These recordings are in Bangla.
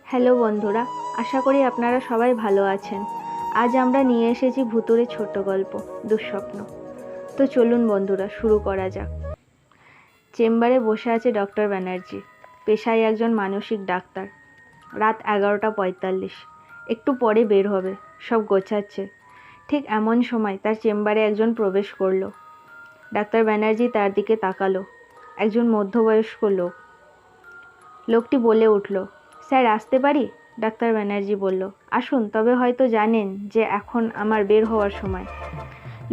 হ্যালো বন্ধুরা, আশা করি আপনারা সবাই ভালো আছেন। আজ আমরা নিয়ে এসেছি ভুতুড়ে ছোট্ট গল্প দুঃস্বপ্ন। তো চলুন বন্ধুরা, শুরু করা যাক। চেম্বারে বসে আছে ডক্টর ব্যানার্জি, পেশায় একজন মানসিক ডাক্তার। রাত 11:45, একটু পরে বের হবে, সব গোছাচ্ছে। ঠিক এমন সময় তার চেম্বারে একজন প্রবেশ করলো। ডাক্তার ব্যানার্জি তার দিকে তাকালো। একজন মধ্যবয়স্ক লোক। লোকটি বলে উঠল, স্যার আসতে পারি? ডাক্তার ব্যানার্জি বলল, আসুন, তবে হয়তো জানেন যে এখন আমার বের হওয়ার সময়।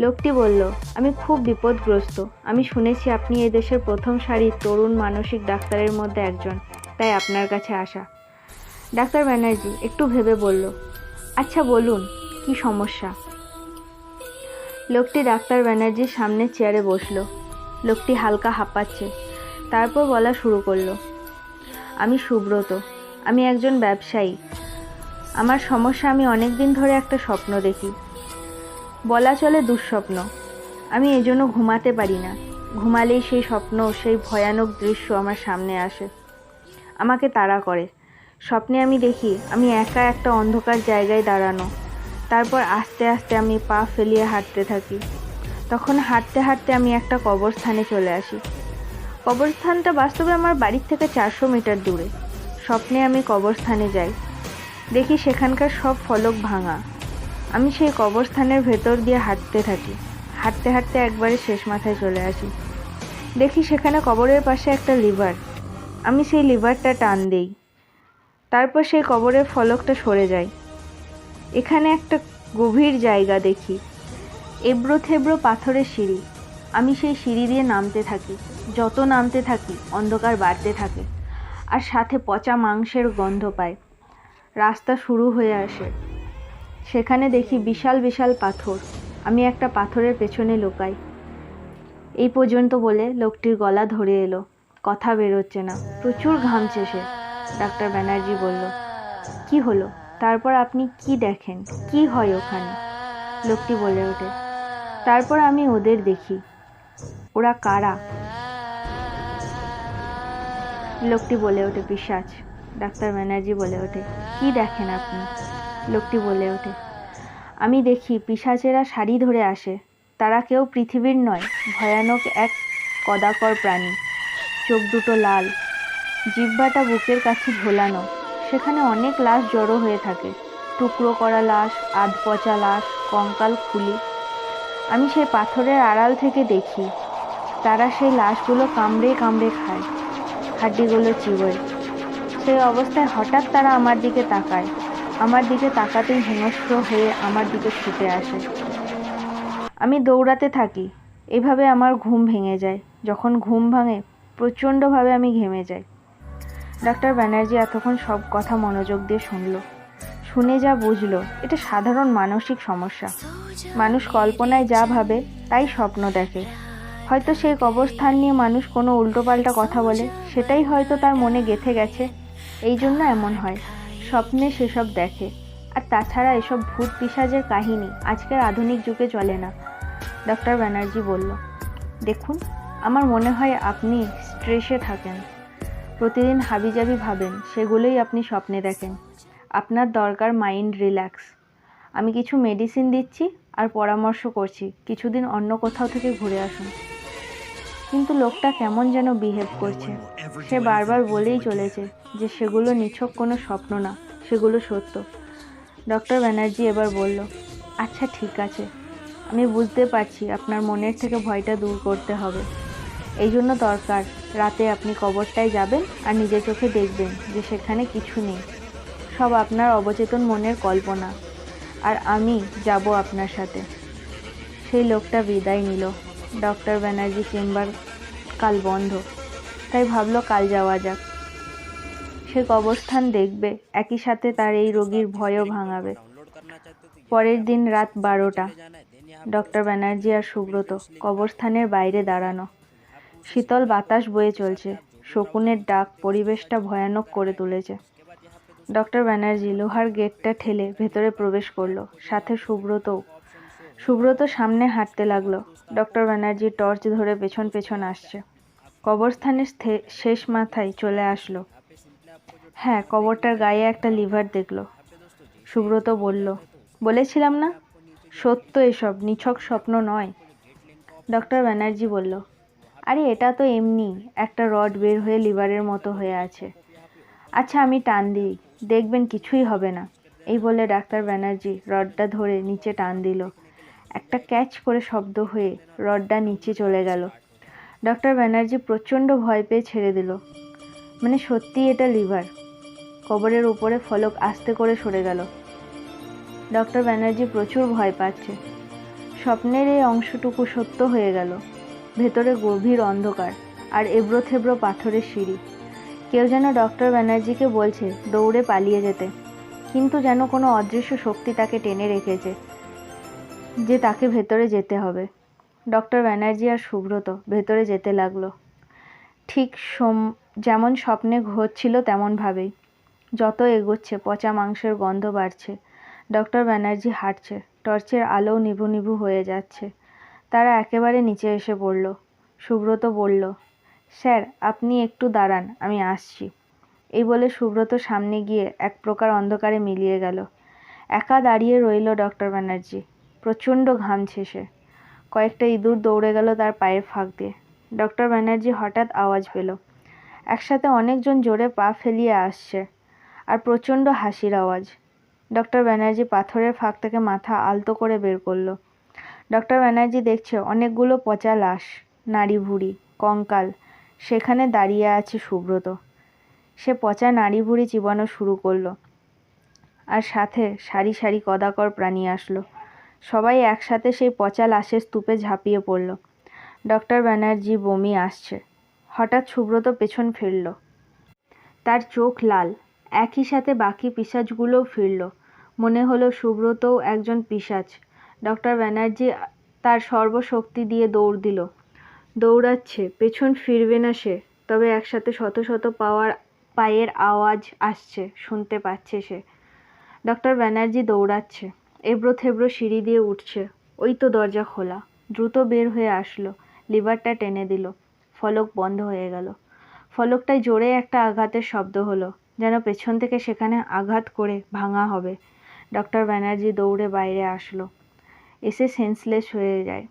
লোকটি বলল, আমি খুব বিপদগ্রস্ত। আমি শুনেছি আপনি এই দেশের প্রথম সারির তরুণ মানসিক ডাক্তারের মধ্যে একজন, তাই আপনার কাছে আসা। ডাক্তার ব্যানার্জি একটু ভেবে বলল, আচ্ছা বলুন, কি সমস্যা? লোকটি ডাক্তার ব্যানার্জির সামনে চেয়ারে বসলো। লোকটি হালকা হাঁপাচ্ছে। তারপর বলা শুরু করলো, আমি সুব্রত, আমি একজন ব্যবসায়ী। আমার সমস্যা, আমি অনেক দিন ধরে একটা স্বপ্ন দেখি, বলা চলে দুঃস্বপ্ন। আমি এজন্য ঘুমাতে পারি না। ঘুমালেই সেই স্বপ্ন, সেই ভয়ানক দৃশ্য আমার সামনে আসে, আমাকে তাড়া করে। স্বপ্নে আমি দেখি আমি একা একটা অন্ধকার জায়গায় দাঁড়ানো। তারপর আস্তে আস্তে আমি পা ফেলিয়ে হাঁটতে থাকি। তখন হাঁটতে হাঁটতে আমি একটা কবরস্থানে চলে আসি। কবরস্থানটা বাস্তবে আমার বাড়ির থেকে 400 মিটার দূরে। স্বপ্নে আমি কবরস্থানে যাই, দেখি সেখানকার সব ফলক ভাঙা। আমি সেই কবরস্থানের ভেতর দিয়ে হাঁটতে থাকি। হাঁটতে হাঁটতে একবারে শেষ মাথায় চলে আসি। দেখি সেখানে কবরের পাশে একটা লিভার। আমি সেই লিভারটা টান দেই, তারপর সেই কবরের ফলকটা সরে যায়। এখানে একটা গভীর জায়গা দেখি, এবড়ো থেবড়ো পাথরের সিঁড়ি। আমি সেই সিঁড়ি দিয়ে নামতে থাকি। যত নামতে থাকি অন্ধকার বাড়তে থাকে, আর সাথে পচা মাংসের গন্ধ পাই। রাস্তা শুরু হয়ে আসে। সেখানে দেখি বিশাল বিশাল পাথর। আমি একটা পাথরের পেছনে লুকাই। এই পর্যন্ত বলে লোকটির গলা ধরে এলো, কথা বেরোচ্ছে না, প্রচুর ঘামছে সে। ডাক্তার ব্যানার্জি বলল, কি হলো? তারপর আপনি কি দেখেন? কি হয় ওখানে? লোকটি বলে ওঠে, তারপর আমি ওদের দেখি। ওরা কারা? লোকটি বলে ওঠে, পিশাচ। ডাক্তার ব্যানার্জি বলে ওঠে, কি দেখেন আপনি? লোকটি বলে ওঠে, আমি দেখি পিশাচেরা সারি ধরে আসে। তারা কেউ পৃথিবীর নয়, ভয়ানক এক কদাকর প্রাণী। চোখ দুটো লাল, জিহ্বাটা বুকের কাছে ঝোলানো। সেখানে অনেক লাশ জড়ো হয়ে থাকে, টুকরো করা লাশ, আধপচা লাশ, কঙ্কাল খুলি। আমি সেই পাথরের আড়াল থেকে দেখি তারা সেই লাশগুলো কামড়ে কামড়ে খায়, হাড্ডিগুলো চিবোয়। সেই অবস্থায় হঠাৎ তারা আমার দিকে তাকায়। আমার দিকে তাকাতেই হিংস্র হয়ে আমার দিকে ছুটে আসে। আমি দৌড়াতে থাকি। এভাবে আমার ঘুম ভেঙে যায়। যখন ঘুম ভাঙে, প্রচণ্ডভাবে আমি ঘেমে যাই। ডাক্তার ব্যানার্জি এতক্ষণ সব কথা মনোযোগ দিয়ে শুনল। শুনে যা বুঝলো, এটা সাধারণ মানসিক সমস্যা। মানুষ কল্পনায় যা ভাবে তাই স্বপ্ন দেখে। হয়তো সেই কবরস্থান নিয়ে মানুষ কোনো উল্টোপাল্টা কথা বলে, সেটাই হয়তো তার মনে গেঁথে গেছে। এই জন্য এমন হয়, স্বপ্নে সেসব দেখে। আর তাছাড়া এসব ভূত পিশাচের কাহিনী আজকের আধুনিক যুগে চলে না। ডক্টর ব্যানার্জি বলল, দেখুন, আমার মনে হয় আপনি স্ট্রেসে থাকেন। প্রতিদিন হাবিজাবি ভাবেন, সেগুলোই আপনি স্বপ্নে দেখেন। আপনার দরকার মাইন্ড রিল্যাক্স। আমি কিছু মেডিসিন দিচ্ছি আর পরামর্শ করছি, কিছুদিন অন্য কোথাও থেকে ঘুরে আসুন। কিন্তু লোকটা কেমন যেন বিহেভ করছে। সে বারবার বলেই চলেছে যে সেগুলো নিছক কোনো স্বপ্ন না, সেগুলো সত্য। ডক্টর ব্যানার্জি এবার বলল, আচ্ছা ঠিক আছে, আমি বুঝতে পারছি আপনার মনের থেকে ভয়টা দূর করতে হবে। এই জন্য দরকার রাতে আপনি কবরটায় যাবেন আর নিজের চোখে দেখবেন যে সেখানে কিছু নেই, সব আপনার অবচেতন মনের কল্পনা। আর আমি যাব আপনার সাথে। সেই লোকটা বিদায় নিল। ডক্টর ব্যানার্জি চেম্বার কাল বন্ধ, তাই ভাবলো কাল যাওয়া যাক। সে কবরস্থান দেখবে, একই সাথে তার এই রোগীর ভয়ও ভাঙাবে। পরের দিন রাত 12টা, ডক্টর ব্যানার্জি আর সুব্রত কবরস্থানের বাইরে দাঁড়ানো। শীতল বাতাস বয়ে চলছে, শকুনের ডাক পরিবেশটা ভয়ানক করে তুলেছে। ডক্টর ব্যানার্জি লোহার গেটটা ঠেলে ভেতরে প্রবেশ করলো, সাথে সুব্রতও। সুব্রত সামনে হাঁটতে লাগলো। ডক্টর ব্যানার্জি টর্চ ধরে পেছন পেছন আসছে। কবরস্থানের শেষ মাথায় চলে আসলো। হ্যাঁ, কবরটার গায়ে একটা লিভার দেখলো। সুব্রত বলল, বলেছিলাম না, সত্য এসব, নিছক স্বপ্ন নয়। ডক্টর ব্যানার্জি বলল, আরে এটা তো এমনি একটা রড বের হয়ে লিভারের মতো হয়ে আছে। আচ্ছা আমি টান দিই, দেখবেন কিছুই হবে না। এই বলে ডাক্তার ব্যানার্জি রডটা ধরে নিচে টান দিল। একটা ক্যাচ করে শব্দ হয়ে রডটা নিচে চলে গেল। ডক্টর ব্যানার্জি প্রচণ্ড ভয় পেয়ে ছেড়ে দিল। মানে সত্যিই এটা লিভার। কবরের উপরে ফলক আস্তে করে সরে গেল। ডক্টর ব্যানার্জি প্রচুর ভয় পাচ্ছে। স্বপ্নের এই অংশটুকু সত্য হয়ে গেল। ভেতরে গভীর অন্ধকার আর এবড়ো থেবড়ো পাথরের সিঁড়ি। কেউ যেন ডক্টর ব্যানার্জিকে বলছে দৌড়ে পালিয়ে যেতে, কিন্তু যেন কোনো অদৃশ্য শক্তি তাকে টেনে রেখেছে, যে তাকে ভেতরে যেতে হবে। ডক্টর ব্যানার্জি আর সুব্রত ভেতরে যেতে লাগলো, ঠিক যেমন স্বপ্নে হচ্ছিল তেমনভাবেই। যত এগোচ্ছে পচা মাংসের গন্ধ বাড়ছে। ডক্টর ব্যানার্জি হাঁটছে, টর্চের আলো নিভু নিভু হয়ে যাচ্ছে। তারা একেবারে নিচে এসে পড়ল। সুব্রত বলল, স্যার আপনি একটু দাঁড়ান, আমি আসছি। এই বলে সুব্রত সামনে গিয়ে এক প্রকার অন্ধকারে মিলিয়ে গেল। একা দাঁড়িয়ে রইল ডক্টর ব্যানার্জি। প্রচণ্ড ঘামছে সে। কয়েকটা ইঁদুর দৌড়ে গেল তার পায়ের ফাঁক দিয়ে। ডক্টর ব্যানার্জি হঠাৎ আওয়াজ পেল। একসাথে অনেকজন জোরে পা ফেলিয়ে আসছে, আর প্রচণ্ড হাসির আওয়াজ। ডক্টর ব্যানার্জি পাথরের ফাঁক থেকে মাথা আলতো করে বের করলো। ডক্টর ব্যানার্জি দেখছে অনেকগুলো পচা লাশ, নাড়ি ভুঁড়ি, কঙ্কাল। সেখানে দাঁড়িয়ে আছে সুব্রত। সে পচা নাড়ি ভুঁড়ি চিবানো শুরু করলো, আর সাথে সারি সারি কদাকর প্রাণী আসলো। সবাই একসাথে সেই পচা লাশের স্তূপে ঝাঁপিয়ে পড়ল। ডক্টর ব্যানার্জি বমি আসছে। হঠাৎ সুব্রত পেছন ফিরল। তার চোখ লাল। একই সাথে বাকি পিশাচগুলোও ফিরল। মনে হলো সুব্রতও একজন পিশাচ। ডক্টর ব্যানার্জি তার সর্বশক্তি দিয়ে দৌড় দিল। দৌড়াচ্ছে, পেছন ফিরবে না সে, তবে একসাথে শত শত পায়ের আওয়াজ আসছে, শুনতে পাচ্ছে সে। ডক্টর ব্যানার্জি দৌড়াচ্ছে, এবড়ো থেবড়ো সিঁড়ি দিয়ে উঠছে। ওই তো দরজা খোলা। দ্রুত বের হয়ে আসলো, লিভারটা টেনে দিল। ফলক বন্ধ হয়ে গেল। ফলকটায় জোরে একটা আঘাতের শব্দ হলো, যেন পেছন থেকে সেখানে আঘাত করে ভাঙা হবে। ডক্টর ব্যানার্জি দৌড়ে বাইরে আসলো, এসে সেন্সলেস হয়ে যায়।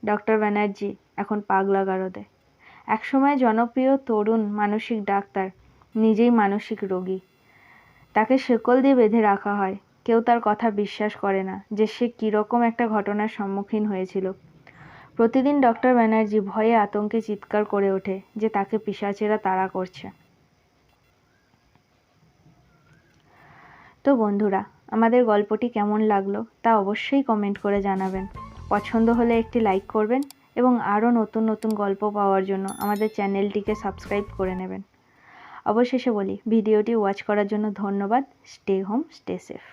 ডক্টর ব্যানার্জি এখন পাগলা গারদে। একসময় জনপ্রিয় তরুণ মানসিক ডাক্তার, নিজেই মানসিক রোগী। তাকে শেকল দিয়ে বেঁধে রাখা হয়। কেউ তার কথা বিশ্বাস করে না যে সে কীরকম একটা ঘটনার সম্মুখীন হয়েছিল। প্রতিদিন ডক্টর ব্যানার্জি ভয়ে আতঙ্কে চিৎকার করে ওঠে যে তাকে পিশাচেরা তাড়া করছে। তো বন্ধুরা, আমাদের গল্পটি কেমন লাগলো তা অবশ্যই কমেন্ট করে জানাবেন। পছন্দ হলে একটি লাইক করবেন এবং আরও নতুন নতুন গল্প পাওয়ার জন্য আমাদের চ্যানেলটিকে সাবস্ক্রাইব করে নেবেন। অবশেষে বলি, ভিডিওটি ওয়াচ করার জন্য ধন্যবাদ। Stay home, stay safe.